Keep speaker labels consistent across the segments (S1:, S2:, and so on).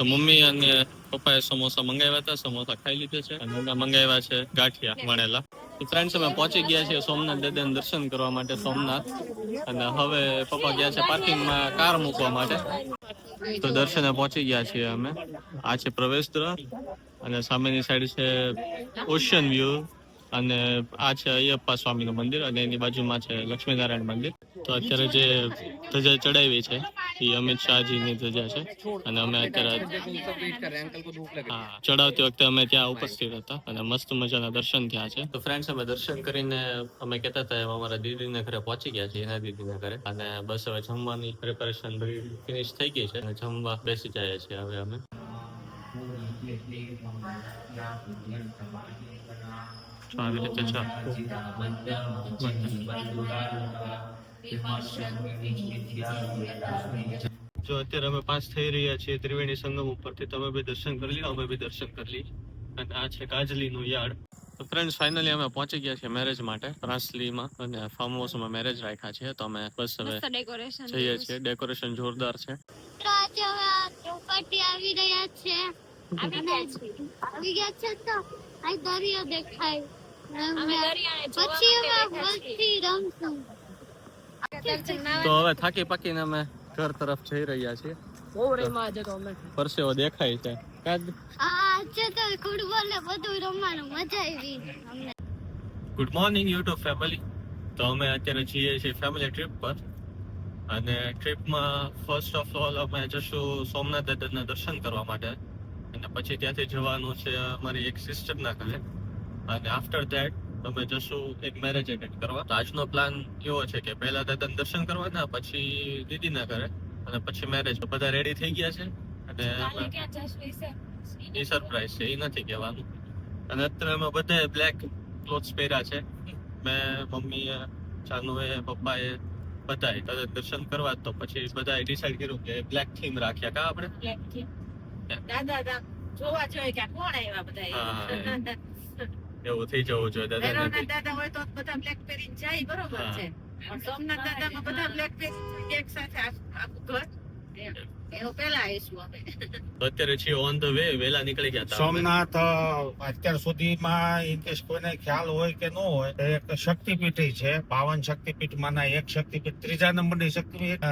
S1: તો મમ્મી અને પપ્પાએ સમોસા મંગાવ્યા હતા, સમોસા ખાઈ લીધા છે અને અમે મંગાવ્યા છે ગાંઠિયા વણેલા. તો ફ્રેન્ડ્સ અમે પહોંચી ગયા છીએ સોમનાથ દાદાના દર્શન કરવા માટે સોમનાથ, અને હવે પપ્પા ગયા છે પાર્કિંગમાં કાર મૂકવા માટે. તો દર્શને પહોંચી ગયા છીએ અમે. આ છે પ્રવેશ દ્વાર અને સામેની સાઈડ છે ઓશિયન વ્યૂ, અને આ છે અયપ્પા સ્વામીનું મંદિર અને એની બાજુમાં છે લક્ષ્મીનારાયણ મંદિર. તો અત્યારે જે ધજા ચડાવી છે એ અમિત શાહજીની ધજા છે, અને અમે અત્યારે ચડાવતી વખતે અમે ત્યાં ઉપસ્થિત હતા અને મસ્ત મજાના દર્શન થયા છે. તો ફ્રેન્ડ્સ અમે દર્શન કરીને અમે કહેતા હતા એમ અમારા દીદીને ઘરે પહોંચી ગયા છીએ, એના દીદીના ઘરે, અને બસ હવે જમવાની પ્રિપેરેશન બધી ફિનિશ થઈ ગઈ છે અને જમવા બેસી જાય છે હવે અમે. આવી રીતે જો અત્યારે અમે પાસ થઈ રહ્યા છીએ ત્રિવેણી સંગમ ઉપરથી. તમે બી દર્શન કરી લો, અમે બી દર્શન કરી લઈએ. અને આ છે કાજલીનું યાર્ડ. તો ફ્રેન્ડ્સ ફાઇનલી અમે પહોંચી ગયા છીએ મેરેજ માટે રાસલીમાં, અને ફાર્મ હાઉસમાં મેરેજ રાખ્યા છે. તો અમે બસ હવે જઈએ છીએ. ડેકોરેશન જોરદાર છે.
S2: આવી રહ્યા છે, આવી ગયા છે. તો આ દરિયો દેખાય, પછી
S1: તો હવે થાકી પાકીને અમે ઘર તરફ જઈ રહ્યા છીએ. પરસેવો દેખાય છે. Good morning YouTube family. તો અમે અત્યારે જઈએ છીએ ફેમિલી ટ્રીપ પર, અને ટ્રીપમાં ફર્સ્ટ ઓફ ઓલ અમે જશું સોમનાથ દાદાના દર્શન કરવા માટે, અને પછી ત્યાંથી જવાનું છે અમારી એક સિસ્ટરના ઘરે, અને આફ્ટર ધેટ અમે જશું એક મેરેજ એટેન્ડ કરવા. તો આજનો પ્લાન એવો છે કે પહેલા દાદાના દર્શન કરવાના, પછી દીદીના ઘરે, અને પછી મેરેજ. બધા રેડી થઈ ગયા છે, અને એ સરપ્રાઈઝ છે, એ નથી કહેવાનું. અને અત્યારે અમે બધાએ બ્લેક ક્લોથ્સ પહેર્યા છે. મેં, મમ્મીએ, ચાનુએ, પપ્પાએ, બધાએ દર્શન કરવા. તો પછી બધાએ ડિસાઈડ કર્યું કે બ્લેક થીમ રાખ્યા. કા આપણે બ્લેક થીમ દાદા જોવા જોઈએ કે કોણ આવ્યા બધા, એવું થઈ જવું જોઈએ. દાદા હોય તો બધા બ્લેક પહેરીને જાય, બરોબર છે. પણ સોમનાથ દાદામાં બધા બ્લેક પહેરીને એક સાથે આખું ઘર અત્યારે છે ઓન ધ વે, વેલા નીકળી ગયા.
S3: સોમનાથ અત્યાર સુધીમાં ઇનકેસ કોઈને ખ્યાલ હોય કે ન હોય, એક શક્તિપીઠ છે. 52 શક્તિપીઠમાંના એક શક્તિપીઠ, 3જા નંબરની શક્તિપીઠ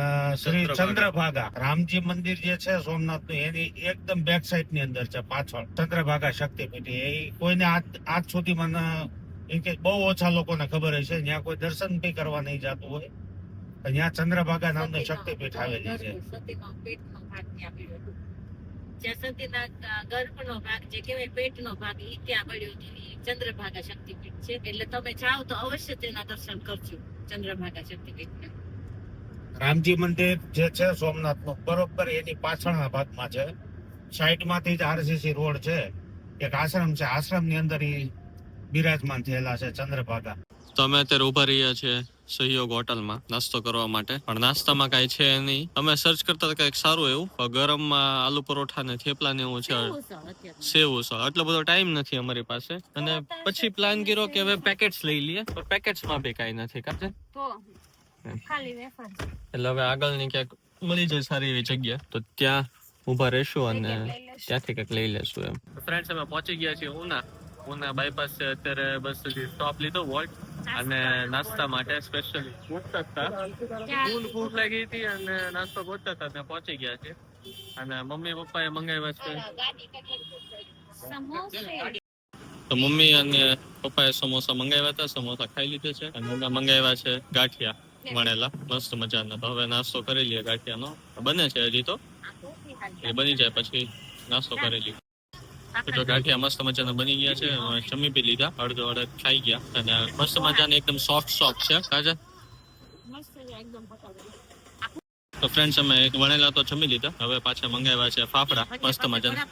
S3: શ્રી ચંદ્રભાગા રામજી મંદિર જે છે સોમનાથનું, એની એકદમ બેક સાઈડ ની અંદર છે પાછળ ચંદ્રભાગા શક્તિપીઠ. એ કોઈને આજ સુધીમાં ઇનકેસ બહુ ઓછા લોકોને ખબર હશે. ત્યાં કોઈ દર્શન બી કરવા નહીં જતું હોય, ત્યાં ચંદ્રભાગા નામનું શક્તિપીઠ આવેલી છે.
S4: ગર્ભનો ભાગ જે કહેવાય પેટનો ભાગ, ઈ ત્યાં પડ્યો છે. ચંદ્રભાગા શક્તિપીઠ છે, એટલે તમે જાઓ તો અવશ્ય તેના દર્શન કરજો ચંદ્રભાગા શક્તિપીઠ.
S3: રામજી મંદિર જે છે સોમનાથનું, બરોબર એની પાછળના ભાગમાં છે. સાઈડમાંથી જ આરસીસી રોડ છે, એક આશ્રમ છે. આશ્રમની અંદર ઈ બિરાજમાન થયેલા છે ચંદ્રભાગા.
S1: તો અમે અત્યારે ઉભા રહ્યા છીએ સહયોગ હોટલમાં નાસ્તો કરવા માટે, પણ નાસ્તામાં કાંઈ છે નહીં. અમે સર્ચ કરતા કંઈક સારું એવું ગરમમાં આલુ પરોઠા ને થેપલા ને એવું છે, સેવ ઉસળ. એટલો બધો ટાઈમ નથી અમારી પાસે, અને પછી પ્લાન કર્યો કે હવે પેકેટ્સ લઈ લઈએ, પણ પેકેટ્સમાં બી કાંઈ નથી. કાજે એટલે હવે આગળની ક્યાંક મળી જાય સારી એવી જગ્યા, તો ત્યાં ઉભા રહેશું અને ત્યાંથી કંઈક લઈ લેશું એમ. ફ્રેન્ડ્સ અમે પહોંચી ગયા છીએ ઉના બાયપાસ છે. અત્યારે બસ સ્ટોપ લીધો વોલ્ટ, અને નાસ્તા માટે સ્પેશિયલી ગોતતા હતા. ભૂખ લાગી હતી અને નાસ્તો ગોતતા હતા, ત્યાં પહોંચી ગયા છે. અને મમ્મી પપ્પાએ મંગાવ્યા છે. તો મમ્મી અને પપ્પાએ સમોસા મંગાવ્યા હતા, સમોસા ખાઈ લીધા છે. અને અમે મંગાવ્યા છે ગાંઠિયા વણેલા, મસ્ત મજાના. તો હવે નાસ્તો કરી લઈએ ગાંઠિયાનો. બને છે હજી, તો એ બની જાય પછી નાસ્તો કરી લઈએ. તો ગાંઠિયા મસ્ત મજાના બની ગયા છે. જમી પી લીધા, અડધો અડધ ખાઈ ગયા, અને મસ્ત મજાના એકદમ સોફ્ટ છે. કાજા તો ફ્રેન્ડ્સ અમે એક વણેલા તો જમી લીધા. હવે પાછા મંગાવ્યા છે ફાફડા મસ્ત મજાના.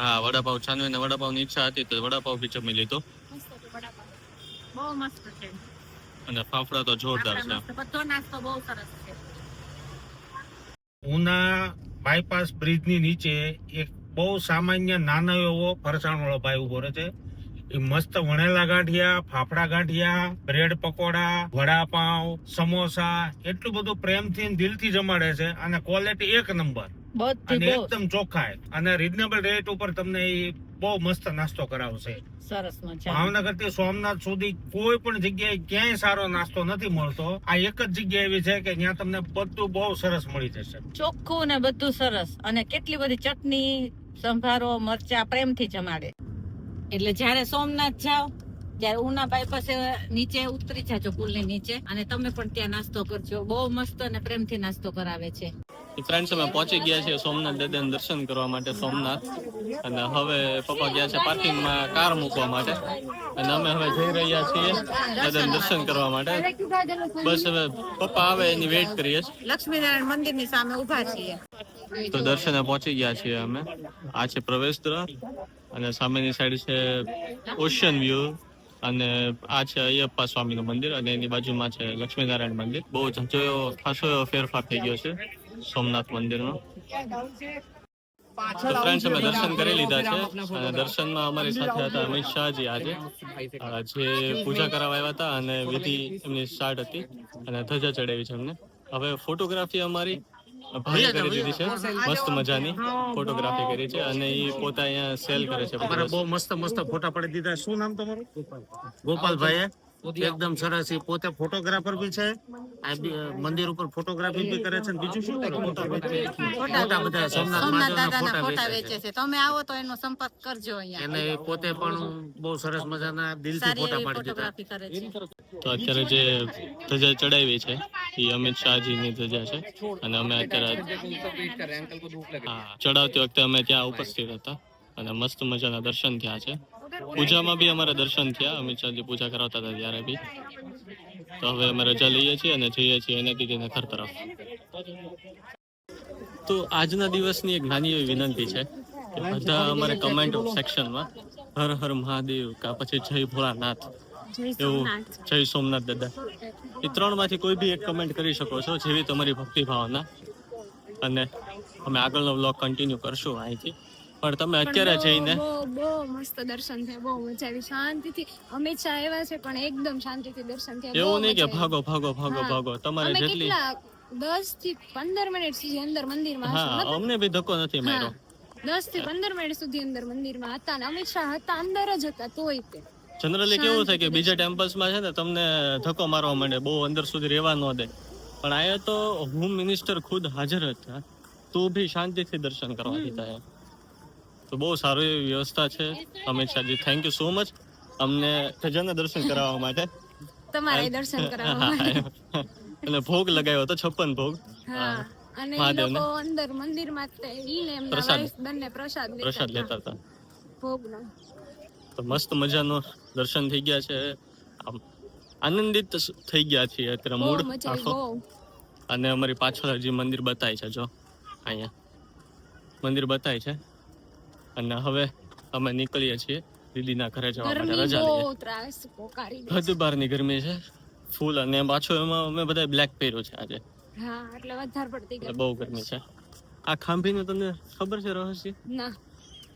S1: હા, વડાપાવ. છાનવીને વડાપાવની ઈચ્છા હતી તો વડાપાવ બી જમી લીધો, અને ફાફડા તો જોરદાર છે.
S3: ઉના બાયપાસ બ્રિજ ની નીચે એક બહુ સામાન્ય નાનો એવો ફરસાણ વાળો ભાઈ ઉભો રહે છે. એ મસ્ત વણેલા ગાંઠિયા, ફાફડા ગાંઠિયા, બ્રેડ પકોડા, વડાપાવ, સમોસા એટલું બધું પ્રેમથી દિલથી જમાડે છે, અને ક્વોલિટી એક નંબર.
S4: બધી
S3: અને
S4: બહુ
S3: એકદમ ચોખ્ખાઈ અને રીઝનેબલ રેટ ઉપર તમને એ બહુ મસ્ત નાસ્તો કરાવશે.
S4: સરસ મજા.
S3: ભાવનગર થી સોમનાથ સુધી કોઈ પણ જગ્યાએ ક્યાંય સારો નાસ્તો નથી મળતો. આ એક જ જગ્યા એવી છે કે જ્યાં તમને બધું બહુ સરસ મળી જશે.
S4: ચોખ્ખું ને બધું સરસ, અને કેટલી બધી ચટણી, સંભારો, મરચા પ્રેમથી જમાડે. એટલે જ્યારે સોમનાથ જાઓ ત્યારે ઉનાભાઈ પાસે નીચે ઉતરી જાજો પુલની નીચે, અને તમે પણ ત્યાં નાસ્તો કરજો. બહુ મસ્ત અને પ્રેમથી નાસ્તો કરાવે છે.
S1: ફ્રેન્ડ્સ અમે પહોંચી ગયા છીએ સોમનાથ દાદાના દર્શન કરવા માટે સોમનાથ, અને હવે પપ્પા ગયા છે પાર્કિંગમાં કાર મૂકવા માટે, અને અમે હવે જઈ રહ્યા છીએ દાદાના દર્શન કરવા માટે. બસ હવે પપ્પા આવે એની વેઇટ કરીએ છીએ.
S4: લક્ષ્મીનારાયણ મંદિરની સામે ઉભા છીએ.
S1: તો દર્શને પહોંચી ગયા છીએ અમે. આ છે પ્રવેશ દ્વાર, અને સામેની સાઈડ છે ઓશિયન વ્યૂ, અને આ છે અયપ્પા સ્વામીનું મંદિર, અને એની બાજુમાં છે લક્ષ્મીનારાયણ મંદિર. બહુ ખાસો એવો ફેરફાર થઈ ગયો છે સોમનાથ મંદિરનો. તો ફ્રેન્ડ્સ અમે દર્શન કરી લીધા છે, અને દર્શનમાં અમારી સાથે હતા અમિત શાહજી આજે, જે પૂજા કરાવવા આવ્યા હતા, અને વિધિ એમની સ્ટાર્ટ હતી, અને ધજા ચડાવી છે એમને. હવે ફોટોગ્રાફી અમારી ભાઈએ કરી દીધી છે, મસ્ત મજાની ફોટોગ્રાફી કરી છે, અને એ પોતા અહીંયા સેલ કરે છે.
S3: બહુ મસ્ત મસ્ત ફોટા પડી દીધા. શું નામ તમારું? ગોપાલભાઈ. એકદમ સરસ. એ પોતે ફોટોગ્રાફર બી છે, મંદિર ઉપર ફોટોગ્રાફી બી કરે છે. બીજું શું કરે? ફોટા બધા સોમનાથ દાદાના ફોટા વેચે છે.
S4: તમે આવો તો એનો સંપર્ક કરજો અહીંયા.
S3: એને પોતે પણ બહુ સરસ મજાના દિલથી ફોટા પાડી દીધા.
S4: ફોટોગ્રાફી કરે છે.
S1: તો અત્યારે જે ધજા ચડાવી છે એ અમિત શાહજીની ધજા છે, અને અમે અત્યારે ચડાવતી વખતે અમે ત્યાં ઉપસ્થિત હતા, અને મસ્ત મજાના દર્શન થયા છે. પૂજામાં બી અમારા દર્શન થયા, અમિત શાહજી પૂજા કરાવતા હતા ત્યારે બી. તો હવે અમે રજા લઈએ છીએ અને જઈએ છીએ એના દીદીના ઘર તરફ. તો આજના દિવસની એક નાની એવી વિનંતી છે કે બધા અમારે કમેન્ટ સેક્શનમાં હર હર મહાદેવ કા પછી જય ભોળાનાથ એવું, જય સોમનાથ દાદા, એ ત્રણમાંથી કોઈ બી એક કમેન્ટ કરી શકો છો, જેવી તમારી ભક્તિ ભાવના. અને અમે આગળનો વ્લોગ કન્ટિન્યુ કરશું અહીંથી. પણ તમે અત્યારે જઈને
S2: બહુ મસ્ત દર્શન થયા, બહુ મજા આવી. શાંતિથી અમિત શાહ આવ્યા છે પણ એકદમ શાંતિથી દર્શન થયા.
S1: એવું નહીં કે ભાગો ભાગો ભાગો ભાગો, તમારે
S2: અમે
S1: જેટલી.
S2: કેટલા 10 થી 15 મિનિટ સુધી અંદર મંદિરમાં
S1: હા, અમને બી ધક્કો નથી માર્યો.
S2: 10 થી 15 મિનિટ સુધી અંદર મંદિરમાં હતા, અને અમિત શાહ હતા અંદર જ હતા. તોય તે
S1: જનરલી કેવું થાય કે બીજા ટેમ્પલ્સમાં છે ને તમને ધક્કો મારવા માંડે, બહુ અંદર સુધી રહેવા ન દે. પણ અહીંયા તો હોમ મિનિસ્ટર ખુદ હાજર હતા, તો બી શાંતિથી દર્શન કરવા દીધા. તો બહુ સારી એવી વ્યવસ્થા છે. Amit Shahaji, thank you so much અમને ધજાના દર્શન કરાવવા માટે.
S2: તમારે દર્શન કરાવવા.
S1: અને ભોગ લગાવ્યો હતો 56 ભોગ.
S2: હા, અને એ લોકો અંદર મંદિરમાં ઈને એમના વાઇફ બંને પ્રસાદ
S1: લેતા હતા
S2: ભોગનો.
S1: તો મસ્ત મજાનો દર્શન થઈ ગયા છે. આનંદિત થઈ ગયા છીએ અત્યારે, મૂડ આખો. અને અમારી પાછળ હજી મંદિર બતાય છે, જો અહીંયા મંદિર બતાય છે. અને હવે અમે નીકળીએ છીએ દીદીના ઘરે જવા માટે. રજા લઈએ. હદ બહારની ગરમી છે ફૂલ, અને પાછો એમાં અમે બધા બ્લેક પહેર્યું છે આજે.
S2: હા, એટલે વધારે પડતી ગરમી.
S1: બહુ ગરમી છે. આ ખાંભીનું તમને ખબર છે રહસ્ય?
S2: ના.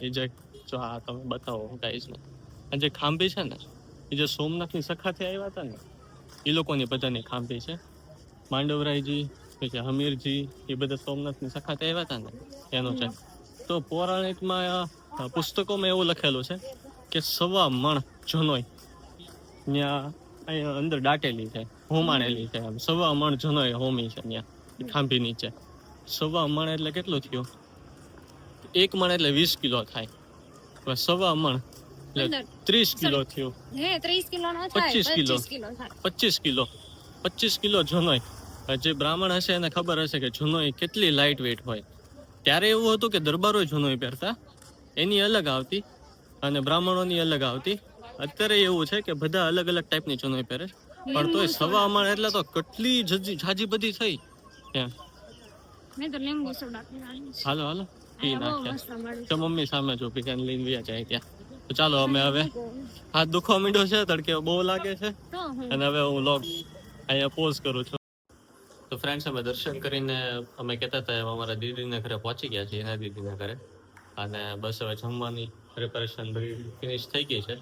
S1: એ જે જો આ તમે બતાવો ગાઈઝને, આ જે ખાંભી છે ને, એ જે સોમનાથની સખાથી આવ્યા હતા ને, એ લોકોની બધાની ખાંભી છે. માંડવરાયજી, પછી હમીરજી, એ બધા સોમનાથની સખાથી આવ્યા હતા ને, એનું છે. તો પૌરાણિકમાં પુસ્તકોમાં એવું લખેલું છે કે 1.25 મણ જનોય ત્યાં અહીંયા અંદર દાટેલી છે, હોમાણેલી છે. 1.25 મણ જનોય હોમી છે ત્યાં ખાંભી નીચે. 1.25 મણ એટલે કેટલું થયું? 1 મણ એટલે 20 કિલો થાય. 1.25 મણ એટલે 30 કિલો થયું.
S2: 30 કિલો નો થાય,
S1: 25 કિલો 25 કિલો જનોય. જે બ્રાહ્મણ હશે એને ખબર હશે કે જનોય કેટલી લાઇટ વેઇટ હોય. ત્યારે એવું હતું કે દરબારો જનોય પહેરતા, એની અલગ આવતી, અને બ્રાહ્મણોની અલગ આવતી. અત્યારે એવું છે કે બધા અલગ અલગ ટાઈપની જનોય પહેરે, પણ તોય 1.25 મણ એટલે તો કેટલી જાજી બધી થઈ. હાલો હાલો પી નાખ્યા. તો મમ્મી સામે જો પીને લઈને વ્યા જાય ત્યાં. તો ચાલો અમે હવે, હાથ દુખવા માંડ્યો છે, તડકે બહુ લાગે છે, અને હવે હું લોગ અહીંયા પોઝ કરું છું. તો ફ્રેન્ડ્સ, અમે દર્શન કરીને અમે કહેતા હતા અમારા દીદીના ઘરે પહોંચી ગયા છીએ, એના દીદીના ઘરે. અને બસ હવે જમવાની પ્રિપેરેશન બધી ફિનિશ થઈ ગઈ છે,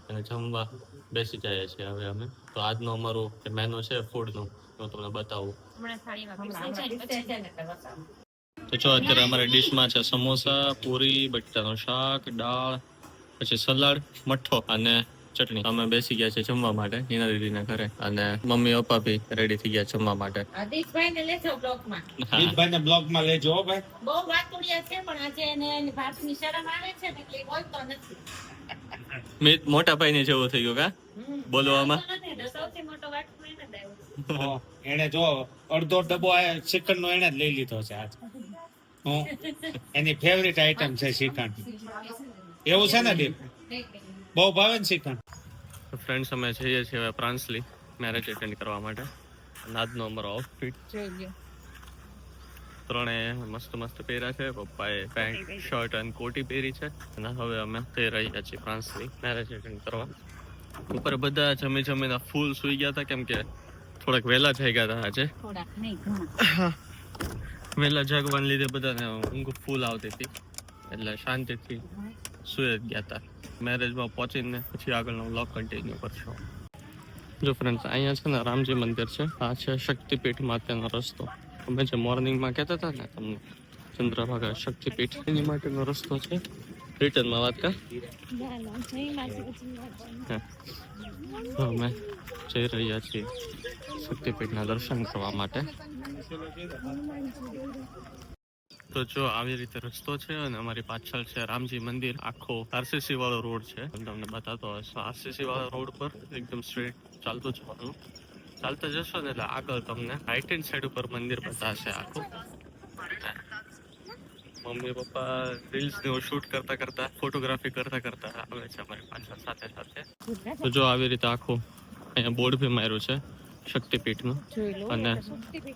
S1: અને જમવા બેસી જાય છે હવે અમે. તો આજનો અમારું જે મેનુ છે ફૂડનું, હું તમને બતાવું. તો જો અત્યારે અમારે ડીશમાં છે સમોસા, પૂરી, બટાટાનું શાક, દાળ, પછી સલાડ, મઠ્ઠો અને ચટણી. અમે બેસી ગયા છે જમવા માટે હિના દીદીના ઘરે, અને મમ્મી પપ્પા બી રેડી થઈ ગયા જમવા માટે.
S4: હર્ષિતભાઈ ને લેજો બ્લોગમાં.
S1: હા.
S3: દીપભાઈને બ્લોગમાં લેજો હો ભાઈ.
S4: બહુ વાતુડિયા છે પણ આજે એને એની ભાતની શરમ આવે છે ને એટલે બોલતો નથી.
S1: મોટા ભાઈ ને જેવો થઈ ગયો કા બોલવામાં.
S4: બોલતો નથી એટલે સૌથી મોટો વાટકો એને જ આવ્યો.
S3: એને જો અડધો ડબ્બો શ્રીખંડ નો એને જ લઈ લીધો છે આજ. એની ફેવરિટ આઈટમ છે શ્રીખંડ. એવું છે ને દીપ? બહુ ભાવે ને શ્રીખંડ?
S1: ફ્રેન્ડ્સ અમે જઈએ છીએ હવે પ્રાંસલી મેરેજ એટેન્ડ કરવા માટે. આજનો અમારો આઉટફિટ ત્રણે મસ્ત મસ્ત પહેર્યા છે. પપ્પાએ પેન્ટ શર્ટ અને કોટી પહેરી છે, અને હવે અમે જઈ રહ્યા છીએ પ્રાંસલી મેરેજ એટેન્ડ કરવા. ઉપર બધા જમી જમીને ફૂલ સુઈ ગયા હતા, કેમ કે થોડાક વહેલા થઈ ગયા હતા આજે.
S4: થોડાક નહીં ઘણા.
S1: વહેલા જાગવાને લીધે બધાને ઊંઘ ફૂલ આવતી હતી, એટલે શાંતિથી સુઈ જ ગયા હતા. મેરેજમાં પહોંચીને પછી આગળનો વ્લોગ કન્ટિન્યુ કરશો. જો ફ્રેન્ડ્સ, અહીંયા છે ને રામજી મંદિર છે. આ છે શક્તિપીઠ માટેનો રસ્તો. અમે જે મોર્નિંગમાં કહેતા હતા ને તમને ચંદ્રભાગા શક્તિપીઠ, એની માટેનો રસ્તો છે. રિટર્નમાં વાત કર. તો અમે જઈ રહ્યા છીએ શક્તિપીઠના દર્શન કરવા માટે. તો જો આવી રીતે રસ્તો છે, અને અમારી પાછળ છે રામજી મંદિર. આખો આરસીસી વાળો રોડ છે, તમને બતાતો હશે. આરસીસી વાળા રોડ પર એકદમ સ્ટ્રેટ ચાલતું જવાનું. ચાલતા જશો ને એટલે આગળ તમને રાઈટ હેન્ડ સાઈડ ઉપર મંદિર બતાવશે આખું. મમ્મી પપ્પા રીલ્સ ને શૂટ કરતા કરતા, ફોટોગ્રાફી કરતા કરતા આવે છે અમારી પાછળ સાથે સાથે. તો જો આવી રીતે આખું અહીંયા બોર્ડ બી માર્યું છે શક્તિપીઠનું, અને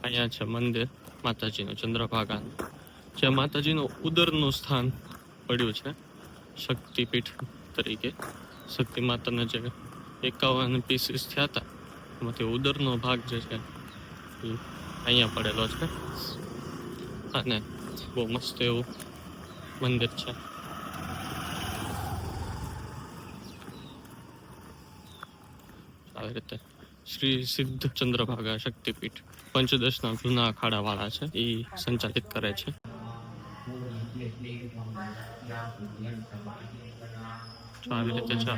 S1: અહીંયા છે મંદિર માતાજીનું ચંદ્રભાગાનું, જે માતાજીનું ઉદરનું સ્થાન પડ્યું છે શક્તિપીઠ તરીકે. શક્તિ માતાના જે 51 પીસીસ થયા હતા એમાંથી ઉદરનો ભાગ જે છે એ અહીંયા પડેલો છે, અને બહુ મસ્ત એવું મંદિર છે. આવી રીતે શ્રી સિદ્ધ ચંદ્રભાગા શક્તિપીઠ પંચદશના જૂના અખાડા વાળા છે, એ સંચાલિત કરે છે. આવી રીતે છે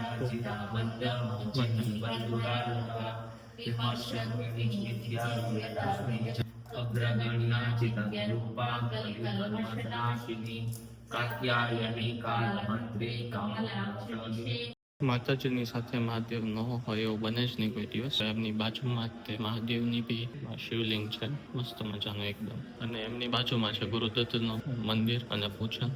S1: માતાજીની સાથે મહાદેવ ન હોય એવું બને જ નહીં કોઈ દિવસ. એમની બાજુમાં તે મહાદેવની બી શિવલિંગ છે મસ્ત મજાનું એકદમ, અને એમની બાજુમાં છે ગુરુદત્તનું મંદિર અને પૂજન.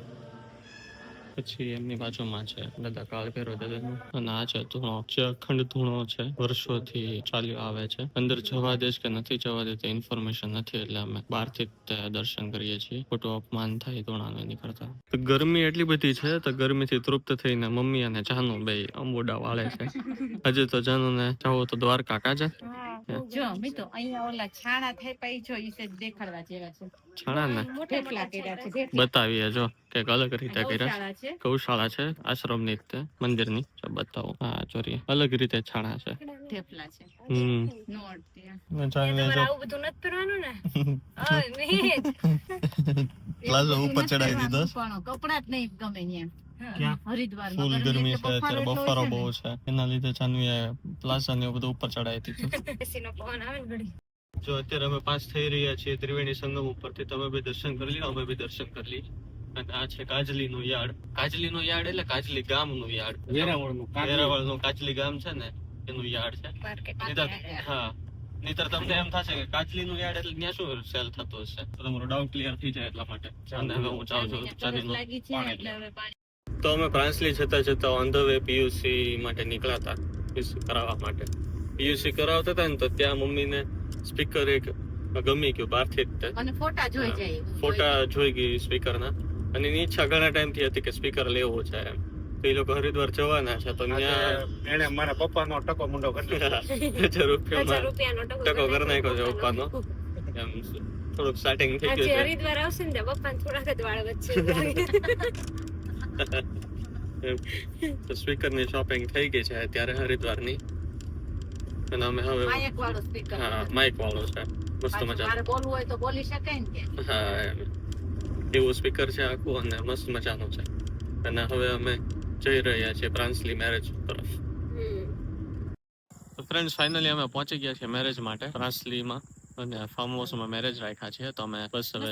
S1: પછી એમની બાજુમાં છે દાદા કાળભૈરવ દાદાનું, અને આ છે ધૂણો, જે અખંડ ધૂણો છે, વર્ષોથી ચાલ્યો આવે છે. અંદર જવા દે કે નથી જવા દે તે ઇન્ફોર્મેશન નથી, એટલે અમે બહારથી જ દર્શન કરીએ છીએ. ખોટું અપમાન થાય ધૂણાનું એની કરતા. તો ગરમી એટલી બધી છે, તો ગરમીથી તૃપ્ત થઈને મમ્મી અને જાનુ બે અંબોડા વાળે છે. હજી તો જાનુને જાવો તો દ્વારકા કાજા.
S4: જો મિત્રો અહીંયા ઓલા છાણા થઈ પાઈ જો ઈ છે દેખાડવા જેવા છે.
S1: છાણા ને
S4: ઢેફલા કર્યા છે, ઢેફલા.
S1: બતાવીએ જો કે અલગ રીતે કર્યા.
S4: ગૌશાળા છે.
S1: ગૌશાળા છે આશ્રમની રીતે મંદિરની. બતાવો. હા જોરીએ અલગ રીતે છાણા છે.
S4: ઢેફલા છે. નોટ ત્યાં.
S2: આવું બધું નથી કરવાનું ને.
S1: પ્લાઝો ઉપર ચડાવી દીધો.
S4: પણ કપડા જ નહીં ગમે ત્યાં.
S3: ક્યાં?
S4: હરિદ્વાર
S1: ફૂલ ગરમી છે અત્યારે, બફારો બહુ છે, એના લીધે જાનવીએ પ્લાઝા ને એવું બધું ઉપર ચડાવી દીધું. જો અત્યારે અમે પાસ થઈ રહ્યા છીએ ત્રિવેણી સંગમ ઉપરથી. તમે બી દર્શન કરી લો, અમે બી દર્શન કરી લઈએ. અને આ છે કાજલીનું યાર્ડ. કાજલીનું યાર્ડ એટલે કાજલી ગામનું યાર્ડ. વેરાવળનું કાજલી ગામ છે ને એનું યાર્ડ છે. હા, નહીતર તમને એમ થશે કે કાજલીનું યાર્ડ એટલે ત્યાં શું સેલ થતું હશે, તો તમારો ડાઉટ ક્લિયર થઈ જાય એટલા માટે. અને હવે હું જાઉં છું ચાંદીનું પાણી લેવા. તો અમે પ્રાંસલી જતા જતા ઓન ધ વે પીયુસી માટે નીકળ્યા હતા, પીયુસી કરાવવા માટે. પીયુસી કરાવતા હતા ને તો ત્યાં મમ્મીને સ્પીકર એક ગમી ગયું બહારથી જ.
S4: અને ફોટા જોઈ જાય.
S1: ફોટા જોઈ ગઈ સ્પીકરના, અને એની ઈચ્છા ઘણા ટાઈમથી હતી કે સ્પીકર લેવું છે એમ. તો એ લોકો હરિદ્વાર જવાના છે, તો ત્યાં
S3: એને મારા પપ્પાનો ટકો મુંડો કરી
S1: ₹1000 ટકો કરી નાખ્યો છે પપ્પાનો. એમ થોડુંક સ્ટાર્ટિંગ થઈ ગયું છે.
S2: હરિદ્વાર આવશે ને પપ્પા થોડાક જ વાળ વચ્ચે.
S1: તો સ્પીકરની શોપિંગ થઈ ગઈ છે અત્યારે હરિદ્વારની, અને અમે હવે
S4: માઇક વાળો સ્પીકર.
S1: હા માઇક વાળો છે મસ્ત મજા.
S4: મારે બોલવું હોય તો બોલી શકાય ને.
S1: હા એમ એવું સ્પીકર છે આખું અને મસ્ત મજાનું છે. અને હવે અમે જઈ રહ્યા છીએ પ્રાંસલી મેરેજ તરફ. તો ફ્રેન્ડ્સ ફાઇનલી અમે પહોંચી ગયા છીએ મેરેજ માટે પ્રાંસલીમાં, અને ફાર્મ હાઉસમાં મેરેજ રાખ્યા છે. તો અમે બસ હવે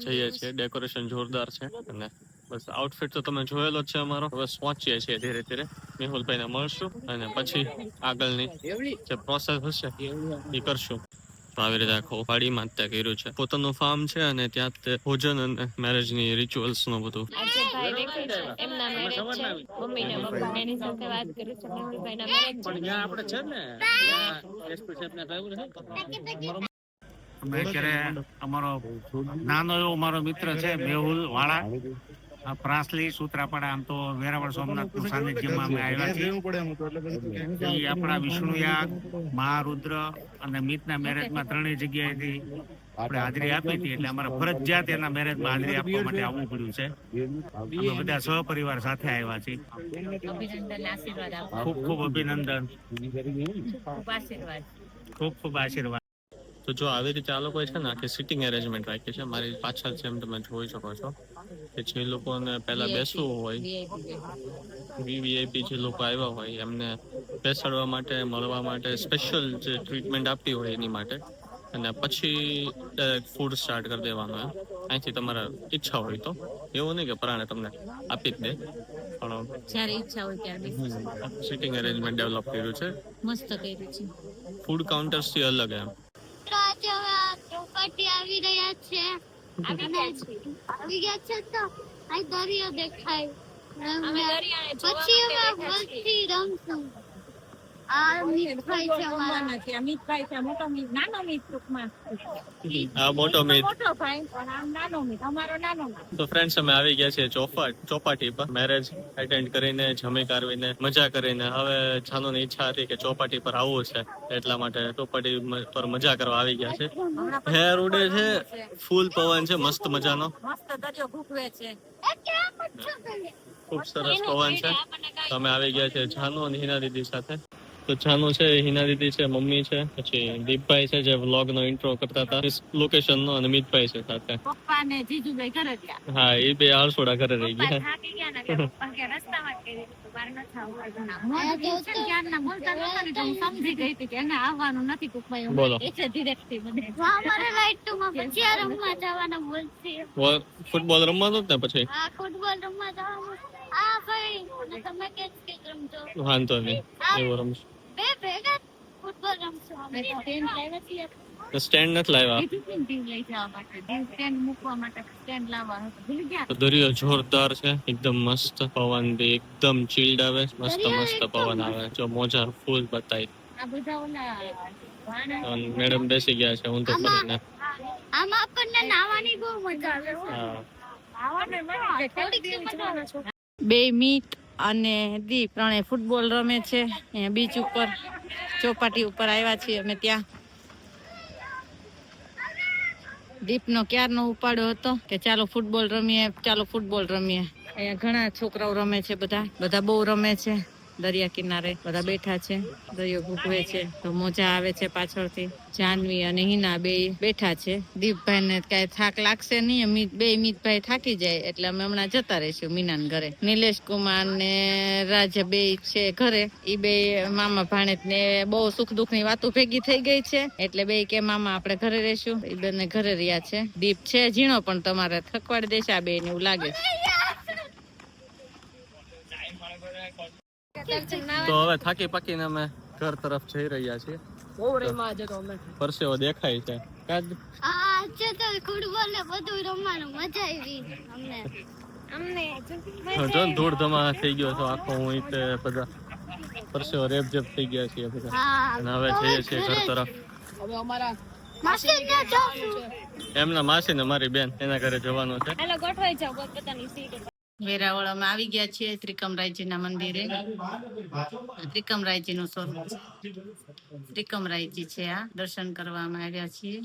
S1: જઈએ છીએ. ડેકોરેશન જોરદાર છે અને બસ આઉટફિટ તો તમે જોયેલો જ છે અમારો. બસ પહોંચીએ છીએ ધીરે ધીરે. મેહુલભાઈને મળશું અને પછી આગળની જે પ્રોસેસ હશે એ કરશું. તો આવી રીતે આખું વાડીમાં જ ત્યાં કર્યું છે. પોતાનું ફાર્મ છે અને ત્યાં જ તે ભોજન અને મેરેજની રિચ્યુઅલ્સ નું બધું.
S2: આજે ભાઈ દેખે છે, એમના મેરેજ છે. મમ્મી ને પપ્પા એની સાથે વાત કરી છે. મેહુલભાઈ ના મેરેજ છે.
S3: અમે અત્યારે અમારો નાનો એવો મારો મિત્ર છે મેહુલ વાળા, પ્રાંસલી સૂત્રાપાડા. આમ તો વેરાવળ સોમનાથ સાનિધ્યમાં અમે આવ્યા છીએ. એ આપણા વિષ્ણુયાગ, મહારુદ્ર અને મિતના મેરેજમાં ત્રણેય જગ્યાએથી આપણે હાજરી આપી હતી, એટલે અમારે ફરજિયાત એના મેરેજમાં હાજરી આપવા માટે આવવું પડ્યું છે. અમે બધા સહપરિવાર સાથે આવ્યા છીએ. ખૂબ ખૂબ અભિનંદન, ખૂબ ખૂબ આશીર્વાદ.
S1: તો જો આવી રીતે આ લોકોએ છે ને આખી સિટિંગ એરેન્જમેન્ટ રાખી છે. મારી પાછળ છે એમ તમે જોઈ શકો છો કે જે લોકોને પહેલા બેસવું હોય, વીવીઆઈપી જે લોકો આવ્યા હોય એમને બેસાડવા માટે, મળવા માટે સ્પેશિયલ જે ટ્રીટમેન્ટ આપવી હોય એની માટે. અને પછી ફૂડ સ્ટાર્ટ કરી દેવાનું એમ. અહીંથી તમારા ઈચ્છા હોય તો, એવું નહીં કે પરાણે તમને આપી જ દે, પણ
S4: જ્યારે ઈચ્છા હોય ત્યારે
S1: સિટિંગ એરેન્જમેન્ટ ડેવલપ કર્યું છે.
S4: મસ્ત કર્યું છે.
S1: ફૂડ કાઉન્ટર્સ થી અલગ એમ.
S2: આજે હવે આ ચોપાટી આવી રહ્યા છે. આવી ગયા છે તો આ દરિયો દેખાય. પછી હવે વસ્તી રમશું. આ મીઠાઈ છે અમારા.
S4: આ મીઠભાઈ છે, મોટો મીઠ, નાનો મીઠ ટૂંકમાં.
S1: આ મોટો મીટ.
S4: મોટો ભાઈ પણ આમ નાનો મીઠ, અમારો નાનો મીઠ.
S1: તો ફ્રેન્ડ્સ અમે આવી ગયા છીએ ચોપાટી પર. મેરેજ એટેન્ડ કરીને, જમી કારવીને, મજા કરીને હવે જાનુની ઈચ્છા હતી કે ચોપાટી પર આવવું છે, એટલા માટે ચોપાટી પર મજા કરવા આવી ગયા છે. હેર ઉડે છે, ફૂલ પવન છે મસ્ત મજાનો,
S4: મસ્ત દરિયો ભૂકવે છે.
S1: ખૂબ સરસ પવન છે. તો અમે આવી ગયા છે જાનુ અને હિના દીદી સાથે. તો જાનુ છે, હિના દીદી છે, મમ્મી છે, પછી દીપભાઈ છે જે વ્લોગ નો ઇન્ટ્રો કરતા હતા લોકેશન નો, અને મિતભાઈ છે સાથે.
S4: પપ્પા ને જીજુભાઈ ઘરે ગયા.
S1: હા, એ બે આળસોડા ઘરે રહી
S4: પપ્પા
S1: ગયા.
S4: થાકી ગયા ને કે પપ્પા કે રસ્તામાં જ કરી દીધું, બહાર નથી આવવાનું. મોઢું છે ને ક્યારના બોલતા નતા ને તો હું સમજી ગઈ હતી કે એને આવવાનું નથી પપ્પા એવું.
S1: બોલો.
S4: એટલે ધીરેથી બધે
S2: અમારે લાઈટ માં પછી આ રમવા જવાના બોલશે.
S1: ફૂટબોલ રમવાનું જ ને પછી.
S2: આ ફૂટબોલ રમવા જવાનું. આ ભાઈ તમે કેચ રમજો.
S1: વાંધો નહીં, એવું રમશું.
S2: બે ભેગા ફૂટબોલ રમશું. અમે તો ટેન લાવ્યા છીએ.
S1: સ્ટેન્ડ નથી લાવ્યા.
S4: ટીમ લઈ જવા માટે સ્ટેન્ડ મૂકવા માટે સ્ટેન્ડ લાવવાનું હતું, ભૂલી ગયા.
S1: તો દરિયો જોરદાર છે, એકદમ મસ્ત પવન બી એકદમ ચીલ્ડ આવે, મસ્ત મસ્ત પવન આવે. જો મોજા ફૂલ બતાવી.
S4: આ બધા ઓલા
S1: મેડમ બેસી ગયા છે ઊંધો કરીને.
S2: આમાં આપણને નાવાની બહુ મજા આવે છે.
S1: હા,
S4: બે મીત અને દીપ ત્રણે ફૂટબોલ રમે છે. અહીંયા બીચ ઉપર ચોપાટી ઉપર આવ્યા છીએ અમે. ત્યાં દીપનો ક્યારનો ઉપાડ્યો હતો કે ચાલો ફૂટબોલ રમીએ, ચાલો ફૂટબોલ રમીએ. અહીંયા ઘણા છોકરાઓ રમે છે, બધા બહુ રમે છે. દરિયા કિનારે બધા બેઠા છે, દરિયો ભૂગવે છે તો મજા આવે છે. પાછળથી જાનવી અને હિના બે બેઠા છે. દીપભાઈ ને કઈ થાક લાગશે નહીં. મિતભાઈ થાકી જાય એટલે અમે હમણાં જતા રહીશું મીનાને ઘરે. નિલેશ કુમાર ને રાજા બે છે ઘરે. ઈ બે મામા ભાણેજ ને બહુ સુખ દુઃખ ની વાતો ભેગી થઈ ગઈ છે એટલે બે કે મામા આપણે ઘરે રહીશું. એ બંને ઘરે રહ્યા છે. દીપ છે ઝીણો પણ તમારે થકવાડી દેશે આ બે ને એવું લાગે.
S1: તો હવે થાકી પાકીને અમે ઘર તરફ જઈ રહ્યા છીએ. પરસેવો દેખાય છે.
S2: આ છે તો ફૂટબોલ ને બધું રમવાનું મજા આવી અમને.
S1: જો ને ધૂળધમા થઈ ગયો છો આખો. હું તે બધા પરસેવો રેપઝેપ થઈ ગયા છીએ બધા. અને હવે જઈએ છીએ ઘર તરફ. એમના માસી ને મારી બેન એના ઘરે જવાનું છે. વેરાવળમાં આવી ગયા છીએ ત્રિકમરાયજી ના મંદિરે. ત્રિકમરાયજી નું સ્વરૂપ ત્રિકમરાયજી છે. આ દર્શન કરવામાં આવ્યા છીએ.